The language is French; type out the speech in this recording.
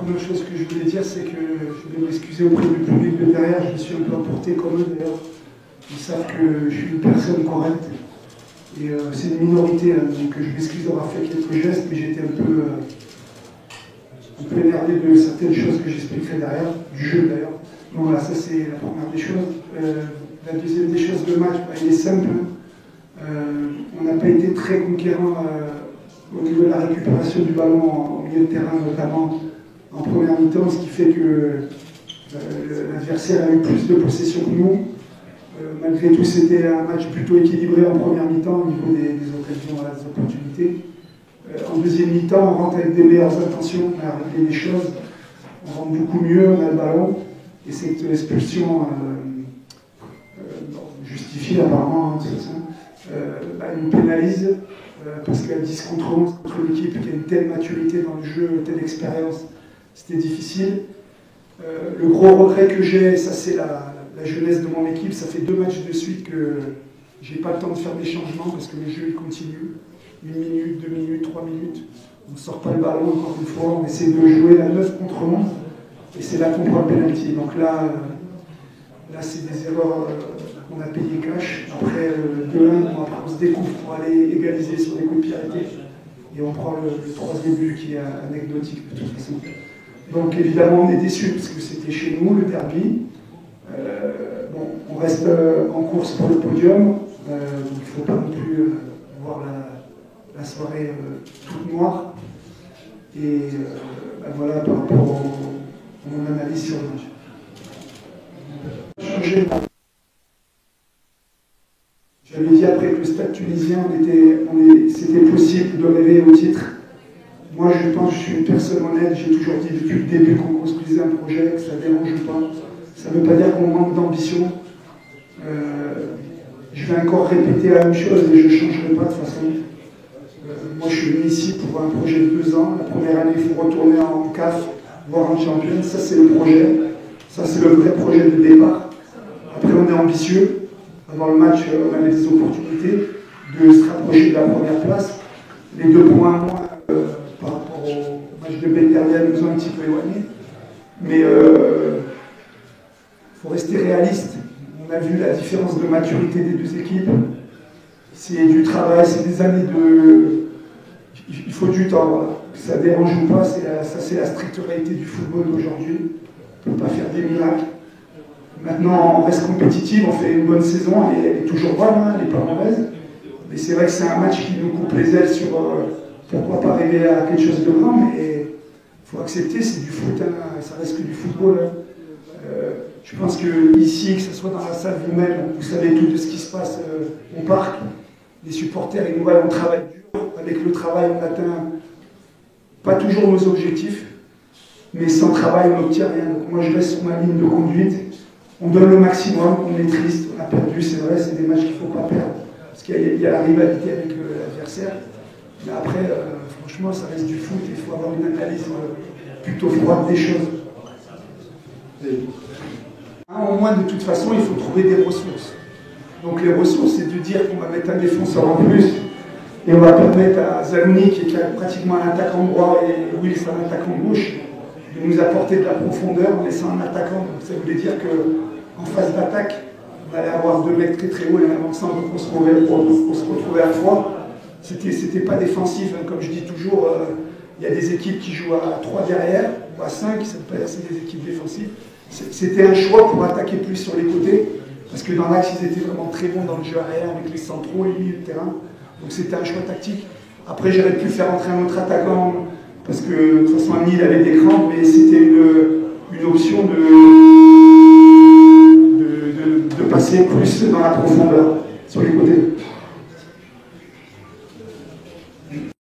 première chose que je voulais dire, c'est que je vais m'excuser auprès du public de derrière. Je me suis un peu emporté comme eux d'ailleurs. Ils savent que je suis une personne correcte. Et c'est une minorité, hein, donc je m'excuse d'avoir fait quelques gestes, mais j'étais un peu énervé de certaines choses que j'expliquerai derrière, du jeu d'ailleurs. Donc voilà, ça c'est la première des choses. La deuxième des choses, le match, il est simple. On n'a pas été très conquérant au niveau de la récupération du ballon au milieu de terrain, notamment en première mi-temps, ce qui fait que l'adversaire a eu plus de possession que nous. Malgré tout, c'était un match plutôt équilibré en première mi-temps au niveau des occasions, des opportunités. En deuxième mi-temps, on rentre avec des meilleures intentions, on a réglé les choses, on rentre beaucoup mieux, on a le ballon, et cette expulsion justifiée apparemment, elle nous pénalise, parce qu'à 10 contre 11, contre une équipe qui a une telle maturité dans le jeu, une telle expérience, c'était difficile. Le gros regret que j'ai, ça c'est la jeunesse de mon équipe, ça fait 2 matchs de suite que j'ai pas le temps de faire des changements parce que le jeu il continue. 1 minute, 2 minutes, 3 minutes, on ne sort pas le ballon encore une fois, on essaie de jouer à 9 contre 11 et c'est là qu'on prend le penalty. Donc là c'est des erreurs qu'on a payées cash. Après 2-1, on se découvre pour aller égaliser sur des coups de pied arrêtés et on prend le 3e but qui est anecdotique de toute façon. Donc évidemment on est déçus parce que c'était chez nous le derby. On reste en course pour le podium, donc il ne faut pas non plus voir la soirée toute noire. Et voilà par rapport à mon analyse sur le match. J'avais dit après que le Stade tunisien, c'était possible de rêver au titre. Moi je pense que je suis une personne honnête, j'ai toujours dit depuis le début qu'on construisait un projet, que ça ne dérange pas. Ça ne veut pas dire qu'on manque d'ambition. Je vais encore répéter la même chose et je ne changerai pas de toute façon. Moi je suis venu ici pour un projet de 2 ans. La première année, il faut retourner en CAF, voir en Champions. Ça c'est le projet. Ça c'est le vrai projet de départ. Après on est ambitieux. Avant le match, on avait des opportunités de se rapprocher de la première place. Les 2 points moins par rapport au match de Belgrade nous ont un petit peu éloignés. Mais il faut rester réaliste. On a vu la différence de maturité des 2 équipes. C'est du travail, c'est des années de... Il faut du temps, voilà. Que ça dérange ou pas, ça c'est la stricte réalité du football d'aujourd'hui. On ne peut pas faire des miracles. Maintenant, on reste compétitif, on fait une bonne saison, elle est toujours bonne, hein, elle n'est pas mauvaise. Mais c'est vrai que c'est un match qui nous coupe les ailes sur pourquoi pas arriver à quelque chose de grand, mais il faut accepter, c'est du foot, hein, ça reste que du football. Hein. Je pense que ici, que ce soit dans la salle vous-même, vous savez tout de ce qui se passe au parc. Les supporters, ils nous voient, on travaille dur. Avec le travail, on atteint pas toujours nos objectifs, mais sans travail, on n'obtient rien. Donc moi, je reste sur ma ligne de conduite. On donne le maximum, on est triste, on a perdu, c'est vrai, c'est des matchs qu'il ne faut pas perdre. Parce qu'il y a la rivalité avec l'adversaire. Mais après, franchement, ça reste du foot, il faut avoir une analyse plutôt froide des choses. Au moins, de toute façon, il faut trouver des ressources. Donc les ressources, c'est de dire qu'on va mettre un défenseur en plus et on va permettre à Zalouni, qui est pratiquement un attaquant droit, et Wills, un attaquant gauche, de nous apporter de la profondeur en laissant un attaquant. Donc ça voulait dire qu'en phase d'attaque, on allait avoir 2 mecs très très hauts et un ensemble pour se retrouver à 3. C'était pas défensif, hein. Comme je dis toujours, il y a des équipes qui jouent à 3 derrière, ou à 5, ça veut pas dire que c'est des équipes défensives. C'était un choix pour attaquer plus sur les côtés, parce que dans l'axe, ils étaient vraiment très bons dans le jeu arrière avec les centraux et les milieux de terrain. Donc c'était un choix tactique. Après, j'aurais pu faire entrer un autre attaquant, parce que de toute façon, Amni, il avait des crampes, mais c'était une option de passer plus dans la profondeur.